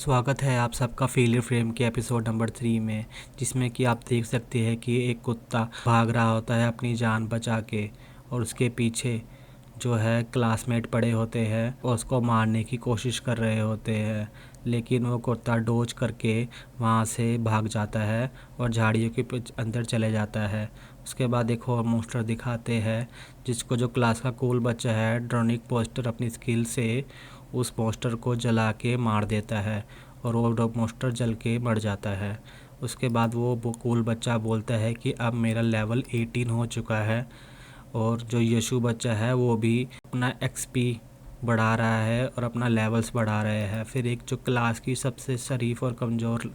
स्वागत है आप सबका फेलियर फ्रेम के एपिसोड नंबर 3 में, जिसमें कि आप देख सकते हैं कि एक कुत्ता भाग रहा होता है अपनी जान बचा के, और उसके पीछे जो है क्लासमेट पड़े होते हैं और उसको मारने की कोशिश कर रहे होते हैं। लेकिन वो कुत्ता डोज करके वहाँ से भाग जाता है और झाड़ियों के अंदर चले जाता है। उसके बाद एक और मोस्टर दिखाते हैं जिसको जो क्लास का कूल बच्चा है ड्रोनिक पोस्टर अपनी स्किल से उस पोस्टर को जला के मार देता है और वो पोस्टर जल के मर जाता है। उसके बाद वो कूल बच्चा बोलता है कि अब मेरा लेवल 18 हो चुका है, और जो यशु बच्चा है वो भी अपना एक्सपी बढ़ा रहा है और अपना लेवल्स बढ़ा रहे हैं। फिर एक जो क्लास की सबसे शरीफ और कमज़ोर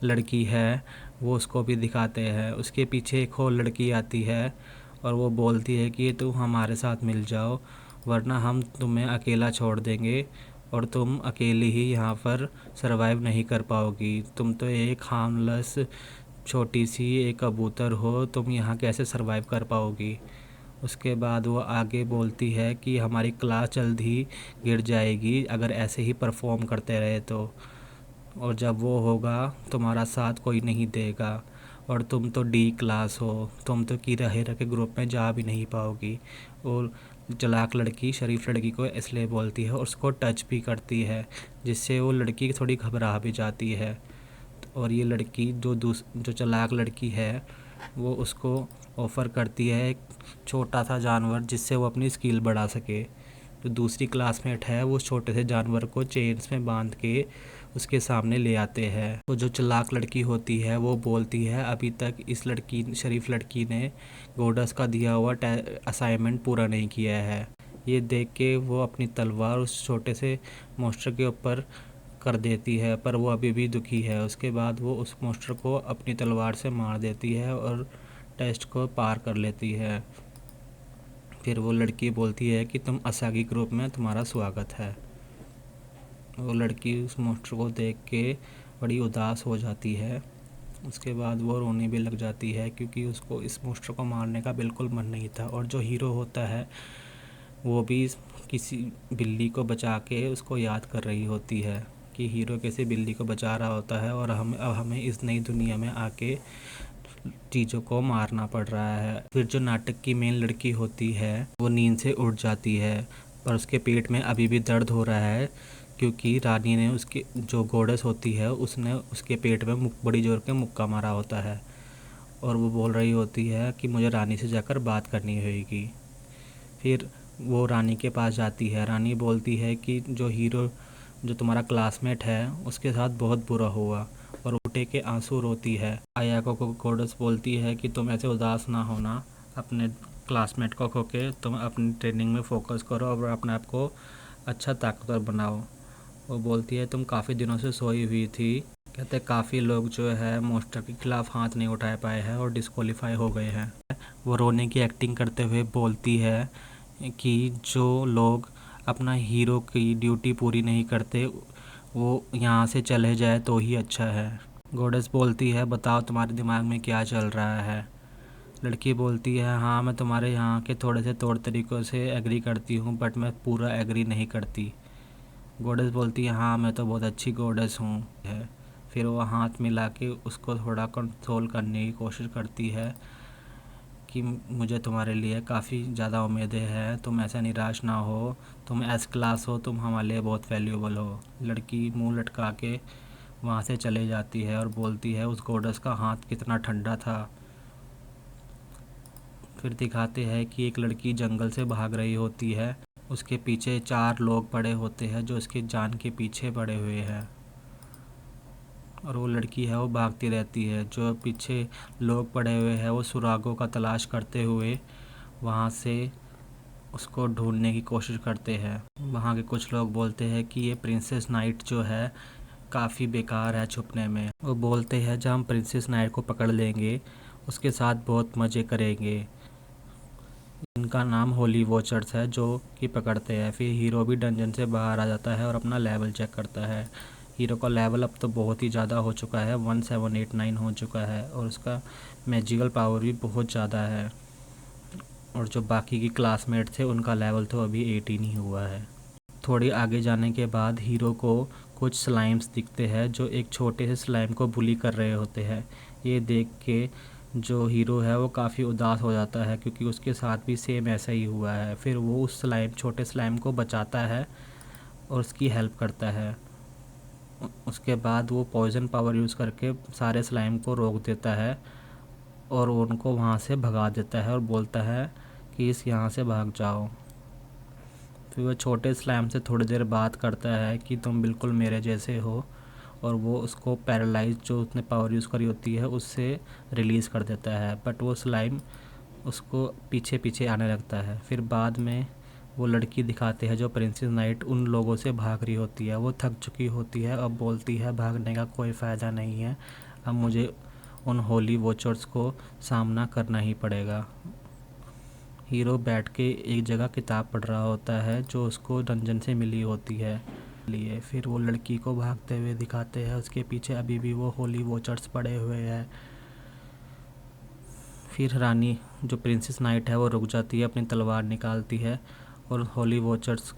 लड़की है वो उसको भी दिखाते हैं। उसके पीछे एक और लड़की आती है और वो बोलती है कि तुम हमारे साथ मिल जाओ, वरना हम तुम्हें अकेला छोड़ देंगे और तुम अकेले ही यहाँ पर सरवाइव नहीं कर पाओगी। तुम तो एक हार्मलेस छोटी सी एक कबूतर हो, तुम यहाँ कैसे सरवाइव कर पाओगी। उसके बाद वो आगे बोलती है कि हमारी क्लास जल्द ही गिर जाएगी अगर ऐसे ही परफॉर्म करते रहे तो, और जब वो होगा तुम्हारा साथ कोई नहीं देगा, और तुम तो डी क्लास हो, तुम तो कीड़ा हीरा के ग्रुप में जा भी नहीं पाओगी। और चालाक लड़की शरीफ लड़की को इसलिए बोलती है और उसको टच भी करती है, जिससे वो लड़की थोड़ी घबरा भी जाती है। और ये लड़की जो चालाक लड़की है वो उसको ऑफ़र करती है एक छोटा सा जानवर जिससे वो अपनी स्किल बढ़ा सके। जो दूसरी क्लासमेट है वो छोटे से जानवर को चेन्स में बांध के उसके सामने ले आते हैं। तो जो चालाक लड़की होती है वो बोलती है अभी तक इस लड़की शरीफ लड़की ने गोडस का दिया हुआ असाइनमेंट पूरा नहीं किया है। ये देख के वो अपनी तलवार उस छोटे से मॉन्स्टर के ऊपर कर देती है, पर वो अभी भी दुखी है। उसके बाद वो उस मॉन्स्टर को अपनी तलवार से मार देती है और टेस्ट को पार कर लेती है। फिर वो लड़की बोलती है कि तुम असागी ग्रुप में तुम्हारा स्वागत है। वो लड़की उस मॉन्स्टर को देख के बड़ी उदास हो जाती है। उसके बाद वो रोने भी लग जाती है क्योंकि उसको इस मॉन्स्टर को मारने का बिल्कुल मन नहीं था। और जो हीरो होता है वो भी किसी बिल्ली को बचा के उसको याद कर रही होती है कि हीरो कैसे बिल्ली को बचा रहा होता है और अब हमें इस नई दुनिया में आके चीज़ों को मारना पड़ रहा है। फिर जो नाटक की मेन लड़की होती है वो नींद से उठ जाती है, पर उसके पेट में अभी भी दर्द हो रहा है क्योंकि रानी ने उसकी जो गोडेस होती है उसने उसके पेट में बड़ी जोर के मुक्का मारा होता है, और वो बोल रही होती है कि मुझे रानी से जाकर बात करनी होगी। फिर वो रानी के पास जाती है। रानी बोलती है कि जो हीरो जो तुम्हारा क्लासमेट है उसके साथ बहुत बुरा हुआ, और उठे के आंसू रोती है। आयाको को गोडस बोलती है कि तुम ऐसे उदास ना होना, अपने क्लासमेट को खो के तुम अपनी ट्रेनिंग में फोकस करो और अपने आप को अच्छा ताकतवर बनाओ। वो बोलती है तुम काफ़ी दिनों से सोई हुई थी। कहते काफ़ी लोग जो है मॉन्स्टर के खिलाफ हाथ नहीं उठा पाए हैं और डिस्क्वालीफाई हो गए हैं। वो रोने की एक्टिंग करते हुए बोलती है कि जो लोग अपना हीरो की ड्यूटी पूरी नहीं करते वो यहाँ से चले जाए तो ही अच्छा है। गोडेस बोलती है बताओ तुम्हारे दिमाग में क्या चल रहा है। लड़की बोलती है हाँ मैं तुम्हारे यहाँ के थोड़े से तौर तरीक़ों से एग्री करती हूँ, बट मैं पूरा एग्री नहीं करती। गोडेस बोलती है हाँ मैं तो बहुत अच्छी गोडेस हूँ है। फिर वो हाथ मिला के उसको थोड़ा कंट्रोल करने की कोशिश करती है कि मुझे तुम्हारे लिए काफ़ी ज़्यादा उम्मीदें हैं, तुम ऐसा निराश ना हो, तुम एस क्लास हो, तुम हमारे लिए बहुत वैल्यूएबल हो। लड़की मुंह लटका के वहाँ से चले जाती है और बोलती है उस गोडेस का हाथ कितना ठंडा था। फिर दिखाते हैं कि एक लड़की जंगल से भाग रही होती है, उसके पीछे 4 लोग पड़े होते हैं जो उसकी जान के पीछे पड़े हुए हैं, और वो लड़की है वो भागती रहती है। जो पीछे लोग पड़े हुए हैं वो सुरागों का तलाश करते हुए वहाँ से उसको ढूंढने की कोशिश करते हैं। वहाँ के कुछ लोग बोलते हैं कि ये प्रिंसेस नाइट जो है काफ़ी बेकार है छुपने में। वो बोलते हैं जब हम प्रिंसेस नाइट को पकड़ लेंगे उसके साथ बहुत मज़े करेंगे। इनका नाम होली वॉचर्स है जो कि पकड़ते हैं। फिर हीरो भी डंजन से बाहर आ जाता है और अपना लेवल चेक करता है। हीरो का लेवल अब तो बहुत ही ज़्यादा हो चुका है, 1789 हो चुका है, और उसका मैजिकल पावर भी बहुत ज़्यादा है। और जो बाकी की क्लासमेट थे उनका लेवल तो अभी 18 ही हुआ है। थोड़ी आगे जाने के बाद हीरो को कुछ स्लाइम्स दिखते हैं जो एक छोटे से स्लाइम को बुली कर रहे होते हैं। ये देख के जो हीरो है वो काफ़ी उदास हो जाता है क्योंकि उसके साथ भी सेम ऐसा ही हुआ है। फिर वो उस छोटे स्लाइम को बचाता है और उसकी हेल्प करता है। उसके बाद वो पॉइज़न पावर यूज़ करके सारे स्लाइम को रोक देता है और उनको वहाँ से भगा देता है और बोलता है कि यहाँ से भाग जाओ। फिर वो छोटे स्लाइम से थोड़ी देर बात करता है कि तुम बिल्कुल मेरे जैसे हो, और वो उसको पैरालाइज जो उसने पावर यूज़ करी होती है उससे रिलीज़ कर देता है। बट वो स्लाइम उसको पीछे पीछे आने लगता है। फिर बाद में वो लड़की दिखाते हैं जो प्रिंसेस नाइट उन लोगों से भाग रही होती है। वो थक चुकी होती है, अब बोलती है भागने का कोई फ़ायदा नहीं है, अब मुझे उन होली वॉचर्स को सामना करना ही पड़ेगा। हीरो बैठ के एक जगह किताब पढ़ रहा होता है जो उसको डंजन से मिली होती है लिए। फिर वो लड़की को भागते हुए दिखाते हैं, उसके पीछे अभी भी वो होली वॉचर्स पड़े हुए हैं। फिर रानी जो प्रिंसेस नाइट है वो रुक जाती है, अपनी तलवार निकालती है और होली वॉचर्स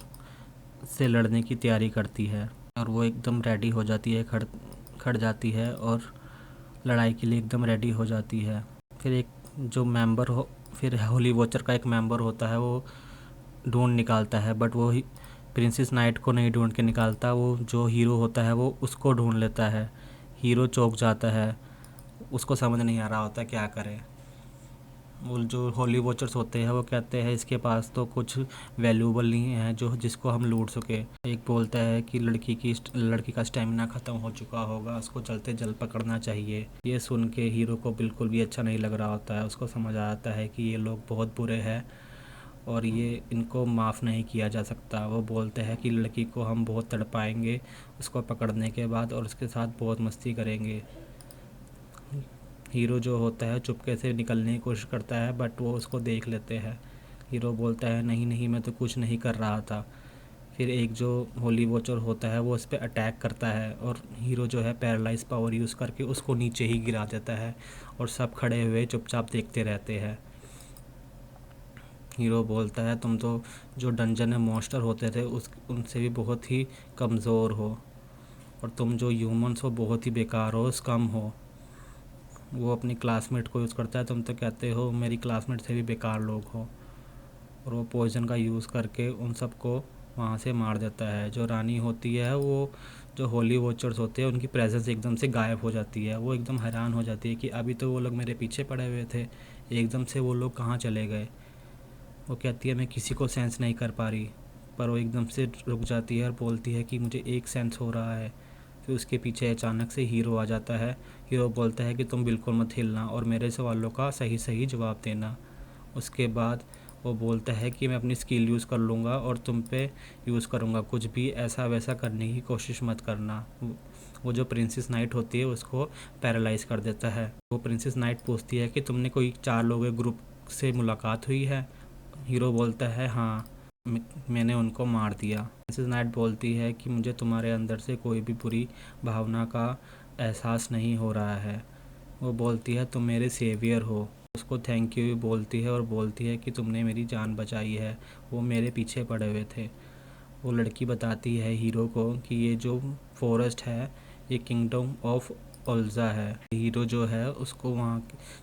से लड़ने की तैयारी करती है, और वो एकदम रेडी हो जाती है, खड़ जाती है और लड़ाई के लिए एकदम रेडी हो जाती है। फिर एक जो मेंबर हो फिर होली वॉचर का एक मेंबर होता है, वो ढूंढ निकालता है, बट वो प्रिंसेस नाइट को नहीं ढूंढ के निकालता, वो जो हीरो होता है वो उसको ढूंढ लेता है। हीरो चौंक जाता है, उसको समझ नहीं आ रहा होता क्या करे। वो जो होली वॉचर्स होते हैं वो कहते हैं इसके पास तो कुछ वैल्यूबल नहीं है जो जिसको हम लूट सके। एक बोलता है कि लड़की का स्टेमिना ख़त्म हो चुका होगा, उसको चलते जल्द पकड़ना चाहिए। ये सुन के हीरो को बिल्कुल भी अच्छा नहीं लग रहा होता है। उसको समझ आता है कि ये लोग बहुत बुरे हैं और ये इनको माफ़ नहीं किया जा सकता। वो बोलते हैं कि लड़की को हम बहुत तड़पाएंगे उसको पकड़ने के बाद, और उसके साथ बहुत मस्ती करेंगे। हीरो जो होता है चुपके से निकलने की कोशिश करता है, बट वो उसको देख लेते हैं। हीरो बोलता है नहीं नहीं, मैं तो कुछ नहीं कर रहा था। फिर एक जो होली वॉचर होता है वो उस पर अटैक करता है, और हीरो जो है पैरालाइज पावर यूज़ करके उसको नीचे ही गिरा देता है, और सब खड़े हुए चुपचाप देखते रहते हैं। हीरो बोलता है तुम तो जो डंजन में मॉन्स्टर होते थे उनसे भी बहुत ही कमज़ोर हो, और तुम जो ह्यूमंस हो बहुत ही बेकार हो, कम हो। वो अपनी क्लासमेट को यूज़ करता है, तुम तो कहते हो मेरी क्लासमेट से भी बेकार लोग हो, और वो पॉइज़न का यूज़ करके उन सबको वहाँ से मार देता है। जो रानी होती है वो जो होली वॉचर्स होते हैं उनकी प्रेजेंस एकदम से गायब हो जाती है। वो एकदम हैरान हो जाती है कि अभी तो वो लोग मेरे पीछे पड़े हुए थे, एकदम से वो लोग कहाँ चले गए। वो कहती है मैं किसी को सेंस नहीं कर पा रही, पर वो एकदम से रुक जाती है और बोलती है कि मुझे एक सेंस हो रहा है। फिर उसके पीछे अचानक से हीरो आ जाता है। हीरो बोलता है कि तुम बिल्कुल मत हिलना और मेरे सवालों का सही सही जवाब देना। उसके बाद वो बोलता है कि मैं अपनी स्किल यूज़ कर लूँगा और तुम पे यूज़ करूँगा, कुछ भी ऐसा वैसा करने की कोशिश मत करना। वो जो प्रिंसेस नाइट होती है उसको पैरालाइज़ कर देता है। वो प्रिंसेस नाइट पूछती है कि तुमने कोई 4 लोगों के ग्रुप से मुलाकात हुई है। हीरो बोलता है हाँ, मैंने उनको मार दिया। प्रिंसेस नाइट बोलती है कि मुझे तुम्हारे अंदर से कोई भी बुरी भावना का एहसास नहीं हो रहा है। वो बोलती है तुम मेरे सेवियर हो। उसको थैंक यू बोलती है और बोलती है कि तुमने मेरी जान बचाई है, वो मेरे पीछे पड़े हुए थे। वो लड़की बताती है हीरो को कि ये जो फॉरेस्ट है ये किंगडम ऑफ ओल्जा है। हीरो जो है उसको वहाँ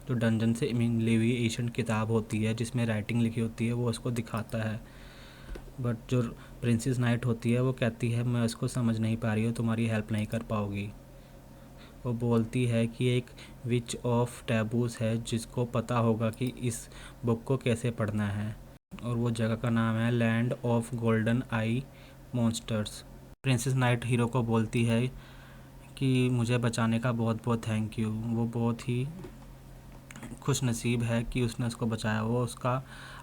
जो डंजन से मिली हुई एशियन किताब होती है जिसमें राइटिंग लिखी होती है वो उसको दिखाता है। बट जो प्रिंसेस नाइट होती है वो कहती है मैं उसको समझ नहीं पा रही हूँ, तुम्हारी हेल्प नहीं कर पाऊँगी। वो बोलती है कि एक विच ऑफ टैबूज है जिसको पता होगा कि इस बुक को कैसे पढ़ना है, और वो जगह का नाम है land of golden I monsters. Princess night hero को बोलती है कि मुझे बचाने का बहुत बहुत थैंक यू। वो बहुत ही खुश नसीब है कि उसने उसको बचाया, वो उसका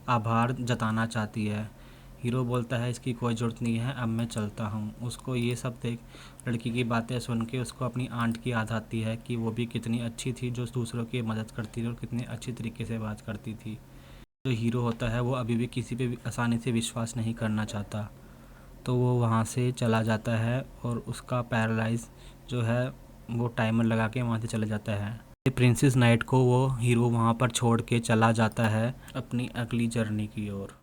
आभार जताना चाहती है। हीरो बोलता है इसकी कोई ज़रूरत नहीं है, अब मैं चलता हूँ। उसको ये सब देख लड़की की बातें सुन के उसको अपनी आंट की याद आती है कि वो भी कितनी अच्छी थी जो दूसरों की मदद करती थी और कितनी अच्छी तरीके से बात करती थी। जो हीरो होता है वो अभी भी किसी पे आसानी से विश्वास नहीं करना चाहता, तो वो वहाँ से चला जाता है और उसका पैरालाइज जो है वो टाइमर लगा के वहाँ से चला जाता है। प्रिंसेस नाइट को वो हीरो वहाँ पर छोड़ के चला जाता है अपनी अगली जर्नी की ओर।